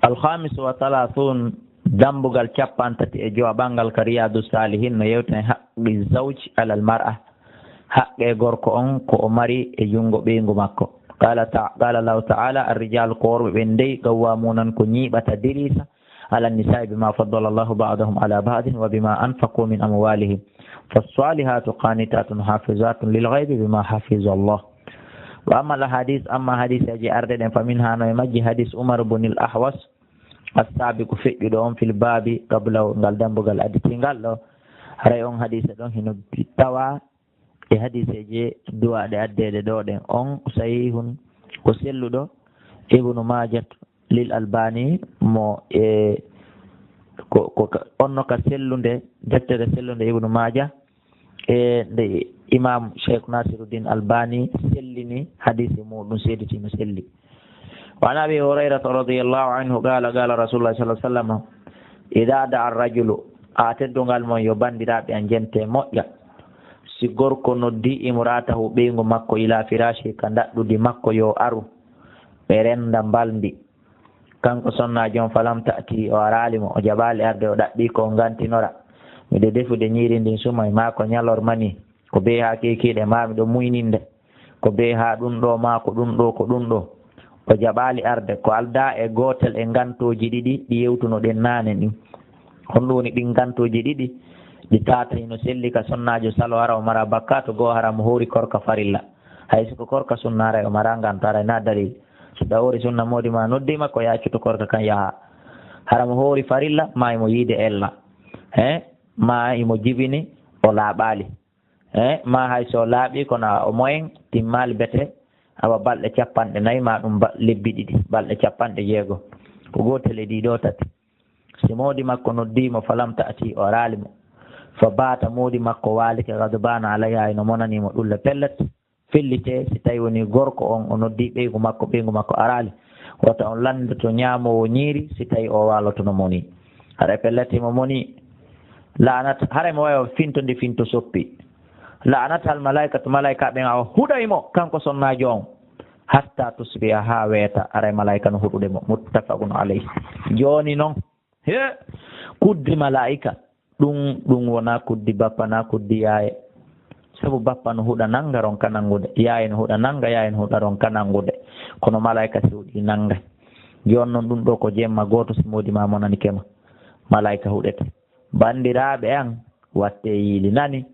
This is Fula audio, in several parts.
الخامس وثلاثون dambugal capantati e joɓangal ka riyadu salihin no yewten haqqi zawj ala al mar'a haqqe gorko on ko o mari e jungo ɓeygu makko. qala allahu taala arrijalu ko worɓe ɓen ndey qawwamunan ko ñiiɓata dirisa ala nisai bima faddala allahu ba'dahum ala ba'din wa bima anfaqu min amwalihim فالصالحات قانتات حافظات للغيب بما حفظ الله. وأما الحديث أما حديث أجي أردن فمنها نمجي حديث عمر بن الأحوص السابق فيدون في الباب قبل قال دمبغال أديتينغال رايون حديث دون هنا بتوا حديث أجي دوا أدي دودن أون صحيح وسلو دو ابن ماجه للألباني مو ko onno ka sellunde deftere sellunde ibnu maja nde imam cheikh nasiruddin albani sellini hadisi muɗum seeditino selli. wa an abi hurairata radiallahu anhu qala qala rasulullah sallah sallam ida da arrajulu a teddungal mon yo bandiraɓe an jente moƴƴa si gorko noddi imratahu ɓeygu makko ila firashi ka daɗɗudi makko yo aru ɓe renda mbaldi kanko sonna jom falam ta'ti o aralimo o jaɓali arde o ɗaɓɓi ko gantinora miɗo defude ñiiri ndin sumay ma ko ñalormani ko be ha kekiɗe ma miɗo muyninde ko be ha ɗum ɗo ma ko ɗum ɗo ko ɗum ɗo o jaɓali arde ko alda e gotel e gantoji ɗiɗi ɗi yewtuno ɗen nane ɗin honɗum woni ɗin gantoji ɗiɗi ɗi tatayino selli ka sonnajo salo ara o mara bakka to goo hara mo hoori korka farilla hay siko korka sunnara o mara gantara na dalil so dawori sunna modi ma noddima ko yaccuto korka kan yaha hara mo hoori farilla ma imo yiide ella ma imo jibini o laaɓali ma hay so laaɓi kono o moyen timmali bete awa balɗe capanɗe nayyi ma ɗum lebbi ɗiɗi balɗe capanɗe jeegom ko gotel e ɗiɗo tati si modi makko noddimo falam ta'ti o raalimo fa baata modi makko walike gadbana alayha ino monanimo ɗulle pellet fellite si tawi woni gorko on o noddi ɓeygu makko arali wata on landoto ñamowo ñiiri si tawi o walotono moni haɗa pelletimo moni laanata hara mo wawi finto finto soppi laanata al malaikatu malaika ɓen awa huɗaymo kanko sonnajo on hatta tusbiha ha weeta aray malaika no huɗuɗemo muttafaqun alayhi. joni noon kuddi malaika ɗum wona kuddi bappa na kuddi yaaye sabu bappa no huɗa nanga ron ka nangude yaaye no huɗa nanga yaaye no huɗa ron ka nangude kono malaika si huɗi nanga joni noon ɗum ɗo ko jemma goto si modi ma monani kema malaika huɗete. bandiraɓe an watte yiili nani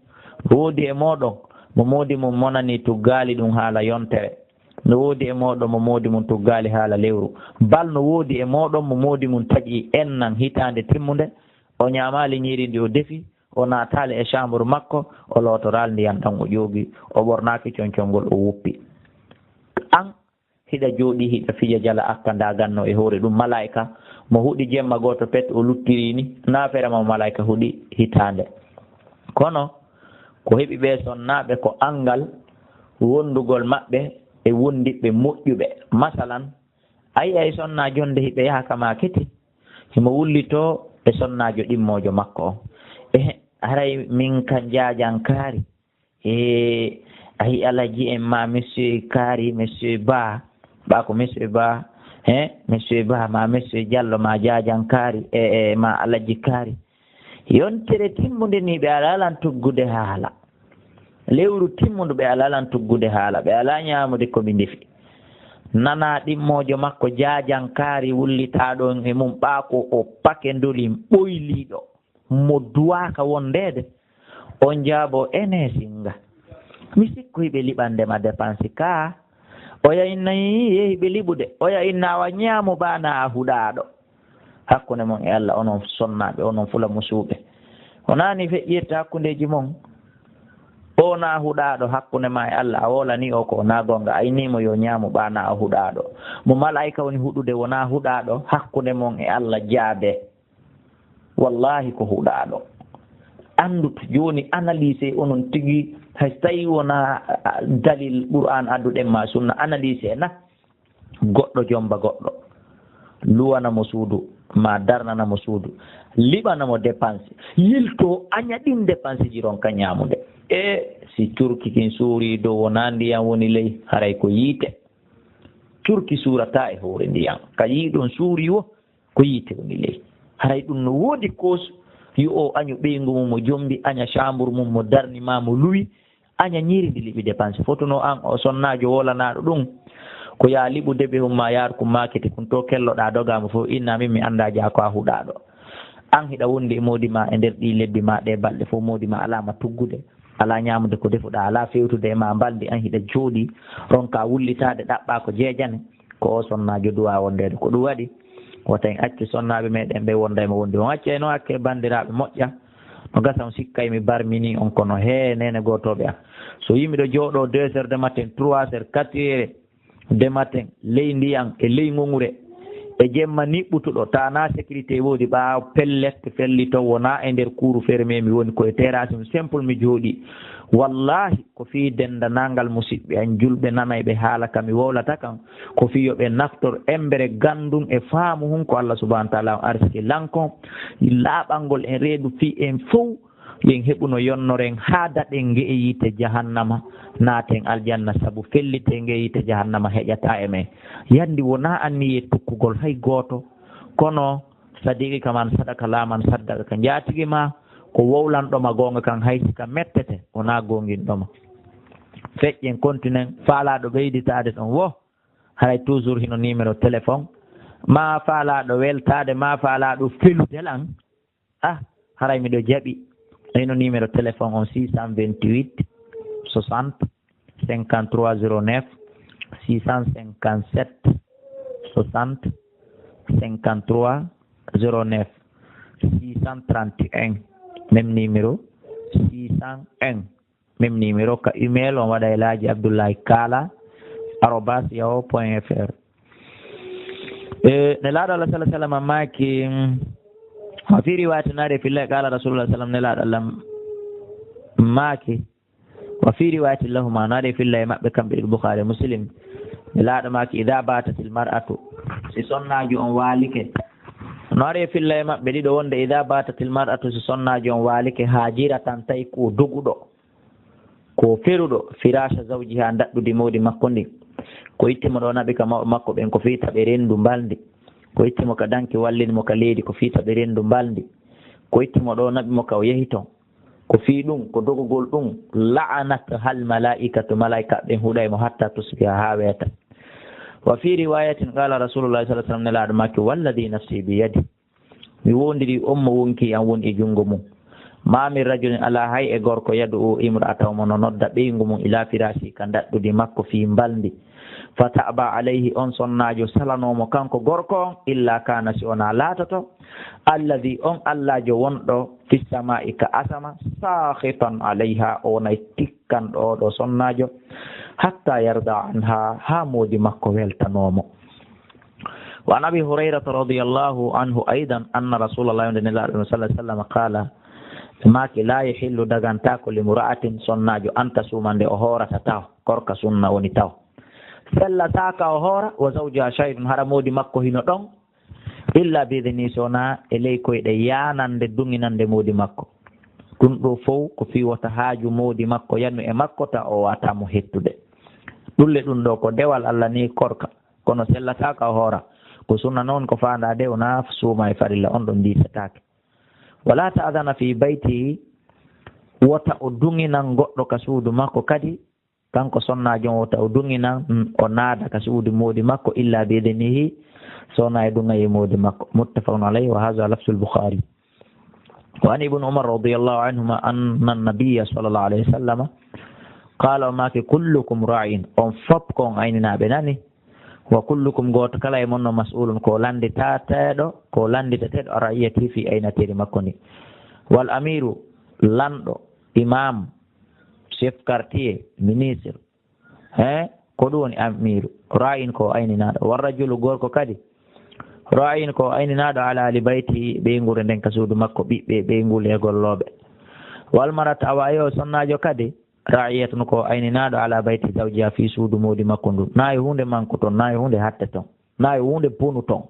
woodi e moɗon mo modi mum monani tuggali ɗum haala yontere no woodi e moɗon mo modi mum tuggali haala lewru bal no woodi e moɗon mo modi mum taaƴi ennan hitande timmude o ñamali ñiiri ndi o defi o natali e chambre makko o lotoral ndiyan tan o ƴoogi o ɓornaki concol o wuppi an hiɗa jooɗi hiɗa fija jala akka nda ganno e hoore ɗum malaika mo huɗi jemma goto pet o luttiri ni naferema malaika huɗi hitande kono ko heeɓi ɓe sonnaɓe ko angal wondugol maɓɓe e wondiɓe moƴƴuɓe masalan ayi ay sonna jonde hiɓe yaha kama keti himo wullito e sonnajo ɗimmojo makko on haray min kan jajankari ayi alaji en ma monsieur Kari monsieur ba ko monsieur ba monsieur ba ma monsieur Diallo ma jajankari e ma alaji Kari yontere timmude ni ɓe alalan tuggude haala lewru timmudu ɓe alalan tuggude haala ɓe ala ñamude koɓe ndefi nana ɗimmojo makko jajankari wullitaɗon e mum ɓaako o pake ndolin ɓoyliɗo mo duwaka wondede on jaabo ene singa mi sikku hiɓe liɓandema dépense ka oya innayi yehiɓe liɓude oya inna awa ñaamu bana a huɗaɗo hakkunde mon e Allah onon sonnaɓe onon fula musuɓe onani feƴƴirta hakkundeji mon ona huɗaɗo hakkunde ma e Allah a wolani o ko na gonga aynimo yo ñaamu bana a huɗaɗo mo malaika woni huɗude wona huɗaɗo hakkunde mon e Allah jaabe wallahi ko huɗaɗo andut joni analyse onon tigi hay tawi wona dalil qur'an adduɗen ma sunna analyse na goɗɗo jomba goɗɗo luwanamo suudu ma darnanamo suudu liɓanamo dépense yilto aña ɗin dépense ji ron ka ñamude e si curki kin suuri dow wona ndiyam woni ley haray ko yiite curki suurata e hoore ndiyam ka yiiɗon suuri wo ko yiite woni ley haray ɗum no woodi koosu yo o añu ɓeygu mum mo jombi aña chambre mum mo darnima mo luwi aña ñiiri ndi liɓi dépense fotuno an o sonnajo wolanaɗo ɗum ko ya liɓude ɓe humma yaaru ko makete kon to kelloɗa dogama fof inna min mi anda jaa ko a huɗaɗo an hiɗa wondi e moodi ma e nder ɗi lebbi ma ɗe balɗe fof moodi ma alama tuggude ala ñamude ko defuɗa ala fewtude e ma balɗi an hiɗa jooɗi ronka wullitade ɗaɓɓa ko jeejane ko o sonnajo duwa wondede ko ɗum waɗi wota en acci sonnaɓe meɗen ɓe wondaymo wondi on acci no hakke bandiraɓe moƴƴa no gasa on sikkay mi barmini on kono he nene gotoɓe an so yimɓe ɗo jooɗo 2 heures de matin 3 heures 4 heures de matin ley ndiyan e ley ŋoŋure e jemma niɓɓutuɗo tana sécurité woodi ɓaaw pellette fellito wona e nder couru fermé mi woni koye terrasse mi simple mi jooɗi wallahi ko fii dendanangal musidɓe an julɓe nanayɓe haala kam mi wowlata kam ko fii yoɓe naftor embere gandum e faamu hun ko Allah subahana taala on arski lankon laaɓalngol en reedu fii en fof yen heɓuno yonnoren haa daɗen nge e yiite jahannama naaten aljanna sabu fellite nge yiite jahannama heƴata e men yandi wona anniye tukkugol hay gooto kono sadiki kaman sadaka laaman saddaka ka njaatigui ma ko wowlanɗoma goonga kan hay sika mettete wona gonguinɗoma feƴƴen continuen faalaɗo ɓeyditade ɗon wo haray toujours hino numéro téléphone ma faalaɗo weltade ma faalaɗo feludelan haray miɗo jaaɓi hino numéro téléphone on 628 60 53 09 657 60 53 09 631 même numéro 601 même numéro ka email on waɗa elaji abdoullahi kala @yahoo.fr ne laaɗo allah sallah sallam maki wa fi riwayatinade fillahi qala rasulullah sallam ne laaɗo allah maki wa fi riwayati lahuma naade fillahi maɓɓe kamɓe ɗiɗo boukhari muslim ne laaɗo maki ida batatil mar'atu si sonnajo on waalike noare fillahi maɓɓe ɗiɗo wonde ida batatil mar'atu si sonnajo on waalike haajira tan tawi ko doguɗo ko feruɗo firasha zawjiha daɗɗude mawdi makko ndi ko ittimo ɗo naɓi ka mawɓe makko ɓen ko fiita ɓe rendu mbaldi ko ittimo ka danki wallinimo ka leydi ko fiita ɓe rendu mbaldi ko ittimo ɗo naɓimo ka o yehi ton ko fii ɗum ko dogugol ɗum la'anat hal malaikatu malaika ɓen huɗaymo hatta tusbiha ha weeta wa fi riwayatin qala rasulullah sallallahu alaihi wasallam nelaɗo makki walladi nafsi bi yadi mi wondiri on mo wonki an woni e junngo mum ma min rajulin ala hay e gorko yadu o imra'atahu mo no nodda ɓeygu mum ila firasi ka daɗɗude makko fi mbaldi fa ta'ba alayhi on sonnajo salanomo kanko gorko on illa kana si wona laatoto alladi on allajo wonɗo fi sama'i ka asama sahitan alayha o wonay tikkanɗo oɗo sonnajo hatta yarda anha ha moodi makko weltanomo wa an abi hurairata radiyallahu anhu aidan anna rasulallah yonde nelaɗo sallah sallam qala maki la yahillu dagantako limra'atin sonnajo anta sumande o horata taw korka sunna woni taw sellataka o hoora wa zawjuha shahidun hara moodi makko hino ɗon illa bidni sona e ley koyɗe yanande dunginande moodi makko ɗum ɗo fof ko fiwata haaju moodi makko yannu e makko ta o watamo hettude ɗulle ɗum ɗo ko dewal Allah ni korka kono sellataka o hoora ko sunna noon ko fandade wona suuma e farilla on ɗon ndisatake wala ta'dana fi bayti wota o dunginan goɗɗo ka suudu makko kadi kanko sonnajo wota o dunginan o naada ka suudu moodi makko illa bidnihi sona e dunga e moodi makko muttafaqun alayhi wa hadha lafzul bukhari wa an ibn umar radiyallahu anhuma anna an-nabiyya sallallahu alayhi wa sallam qala ma ki kullukum ra'in on fop kon ayninaɓe nani wa kullukum goto kala e monno mas'ulun ko landitateɗo ko landitateɗo ra'iyati fi aynatiri makko ni wal amiru lanɗo imam chef quartier ministre ko ɗum woni amiru ra'in ko ayninaɗo warrajulu gorko kadi ra'in ko ayninaɗo ala ali bayti ɓeygure nden ka suudu makko ɓiɓɓe ɓeygule e golloɓe wal marata awayo sonnajo kadi ra'iyatun ko ayninaɗo ala bayti zawjiha fi suudu moodi makko ndu nayi hunde manko toon nayi hunde hatte toon nayi hunde bunu toon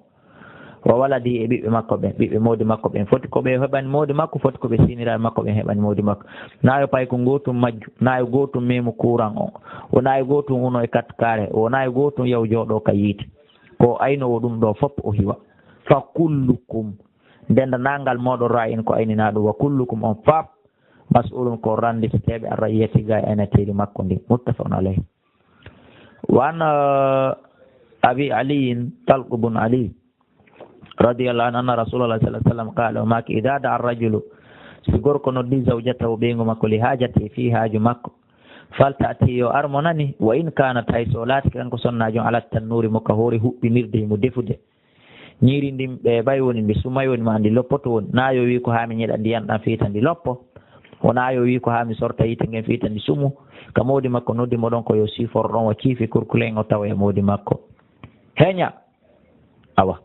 o waladi e ɓiɓɓe makko ɓen ɓiɓɓe moodi makko ɓen foti koɓe heɓani moodi makko foti koɓe siniraɓe makko ɓen heɓani moodi makko nayi pay ko gotum majju nayi gotum memo courant o o nayi gotum uno e 4 carré o nayi gotum yaw jooɗo ka yiite ko aynowo ɗum ɗo fopp o hiwa fa kullukum ndenda nangal moɗon ra'in ko aynina ɗum wa kullukum on fab mas'ulun ko randiteteɓe a rayiyati ga enateli makko ndi muttafaqun alayh wan abi aliyin talq bun ali radiyallahu anhu anna rasulullah sallallahu alaihi wasallam qala o maki ida da arrajulu si gorko noddi zawjatahu ɓeygu makko li hajati fi haaju makko faltati yo armo nani wa in kanat hay so laati kanko sonnajo alat tannuri mo ka hoori huɓɓinirde himo defude ñiiri ndin ɓe ɓay woni ndi sumay woni ma ndi loppoto woni na yo wi ko hami ñeɗa ndiyan ɗan fiita ndi loppo wona yo wi ko hami sorta yite ngen fiita ndi sumu ka mawdi makko noddimo ɗon ko yo sifor ɗon o ciifi kurkulen o tawa e mawdi makko heña awa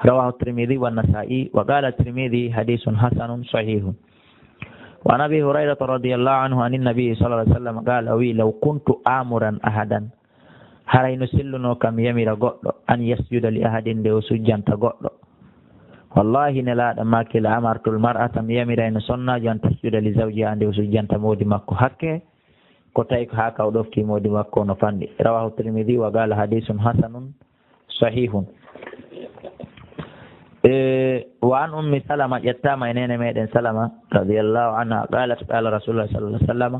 rawahu tirmidi wa nasa'i wa qala tirmidi hadithun hasanun sahihun wa nabi hurairata radiyallahu anhu anin nabi sallallahu alaihi wasallam qala wi law kuntu amuran ahadan harayno selluno kam yamira goɗɗo an yasjuda li ahadin nde o sujjanta goɗɗo wallahi nelaɗo makki la amartul mar'ata mi yamirayno sonnajo an tasjuda li zawjiha nde o sujjanta mawdi makko hakke ko tawi ko ha kaw ɗofti mawdi makko no fanɗi rawahu tirmidi wa qala hadithun hasanun sahihun wa an ummi salama ƴettama e nene meɗen salama radiallahu anha qalat qala rasulullah sallallahu alih w sallam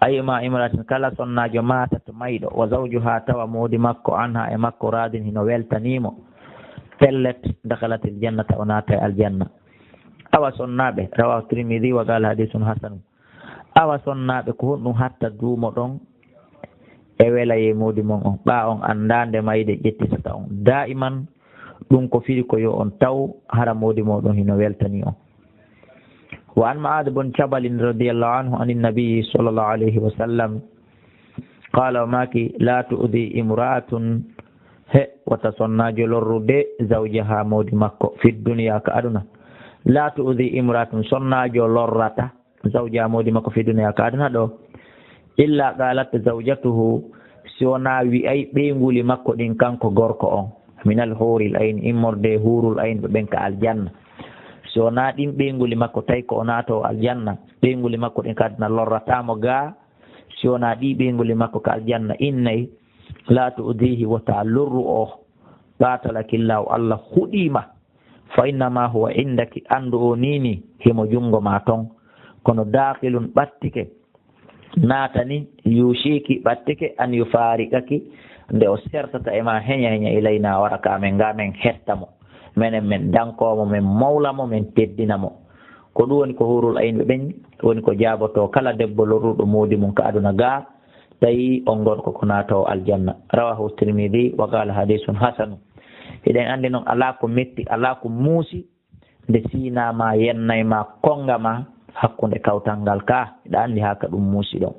ayuma imratin kala sonnajo matat mayɗo wa zawjuha tawa mawdi makko anha e makko radin hino weltanimo pellet dakalatil jannata o naata e aljanna awa sonnaɓe rawahu tirmidi wa qala hadithun hasan awa sonnaɓe ko honɗum hatta duumo ɗon e welaye mawdi mon on ɓa on andande mayde ƴettisata on daiman ɗum ko firi ko yo on taw hara mawdi moɗon hino weltani on wa an ma'ad bun jabalin radiyallahu anhu anin nabiyi sallallahu alayhi wa sallam qala o maki la tu'di imra'atun he wata sonnajo lorrude zawjaha mawdi makko fi duniya ka aduna la tu'di imra'atun sonnajo lorrata zawjaha mawdi makko fi duniya ka aduna ɗo illa qalat zawjatuhu si wona wi'ay ɓeyguli makko ɗin kanko gorko on minal huril ayn immorde hurul ayn ɓe ɓen ka aljanna so wona ɗin ɓeyguli makko tawi ko o naato aljanna ɓeyguli makko ɗin kadna lorratamo ga si wona ɗi ɓeyguli makko ka aljanna innayi la tu'dihi wota lorru o ɓatalakillahu allah huɗima fa innama huwa indaki andu o nini himo jungo ma ton kono daqilun ɓattike naatani yushiki ɓattike an yufariqaki nde o sertata e ma heña heña ilayna wara ka men ga men hettamo minen min dankomo min mawlamo min teddinamo ko ɗum woni ko hurul aynɓe ɓen woni ko jaaboto kala debbo lorruɗo mawdi mum ka aduna ga tawi on gorko ko naatowo aljanna rawahu tirmidi wa qala hadithun hasanu eɗen andi noon ala ko metti ala ko muusi nde sinama yennayma kongama hakkude kawtal ngal ka eɗa andi ha ka ɗum muusi ɗon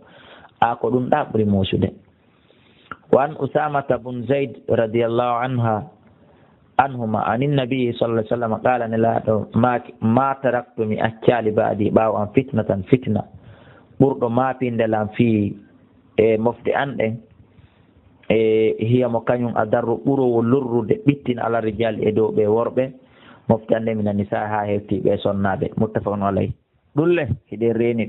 a ko ɗum ɗa ɓuuri muusude وعن أسامة بن زيد رضي الله عنهما عن النبي صلى الله عليه وسلم قال ما تركت من أجال بعدي باو أن فتنة برد ما بيندلان في مفتي أن هي مكان أدر برو ولر بيتين على الرجال إدو بورب مفتي أن من النساء هاهيتي بسنة متفق عليه دولة هدي ريني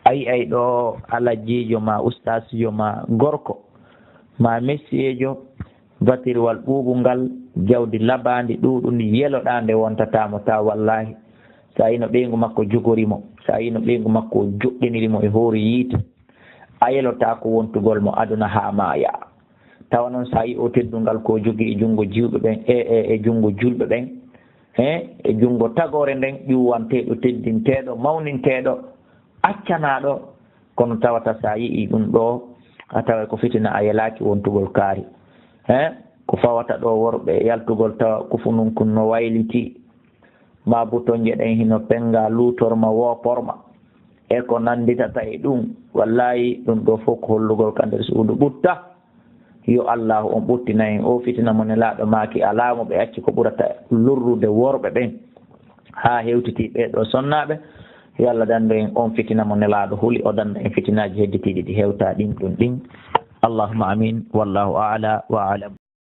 أي دو على جيجو ما أستاذ يوما غوركو ma messiyejo batirwal ɓuuɓungal jawdi labandi ɗuɗum ndi yeloɗa nde wontatamo ta wallahi sa yino ɓeygu makko jogorimo sa yino ɓeygu makko joɗɗinirimo e hoori yiite a yelota ko wontugol mo aduna ha maya tawa noon sa yi o teddungal ko jogui e junngo jiwɓe ɓen e junngo julɓe ɓen e junngo tagore nden ƴuwanteɗo teddinteɗo mawninteɗo accanaɗo kono tawata sa yii ɗum ɗo a tawa ko fitina a yelaki wontugol kaari ko fawata ɗo worɓe yaltugol tawa kufunun kun no wayliti ma butonje ɗen hino penga lutorma woporma e ko nanditata e ɗum wallahi ɗum ɗo fof ko hollugol ka nder suudu ɓutta yo allahu on ɓuttinayi o fitina mo nelaɗo maki alamo ɓe acci ko ɓurata lurrude worɓe ɓen ha hewtiti ɓeɗo sonnaɓe yo Allah dando en on fitina mo nelaɗo huuli o danda en fitinaji hedditiɗi ɗi hewta ɗin ɗum ɗin allahumma amin wallahu a'la wa a'lam.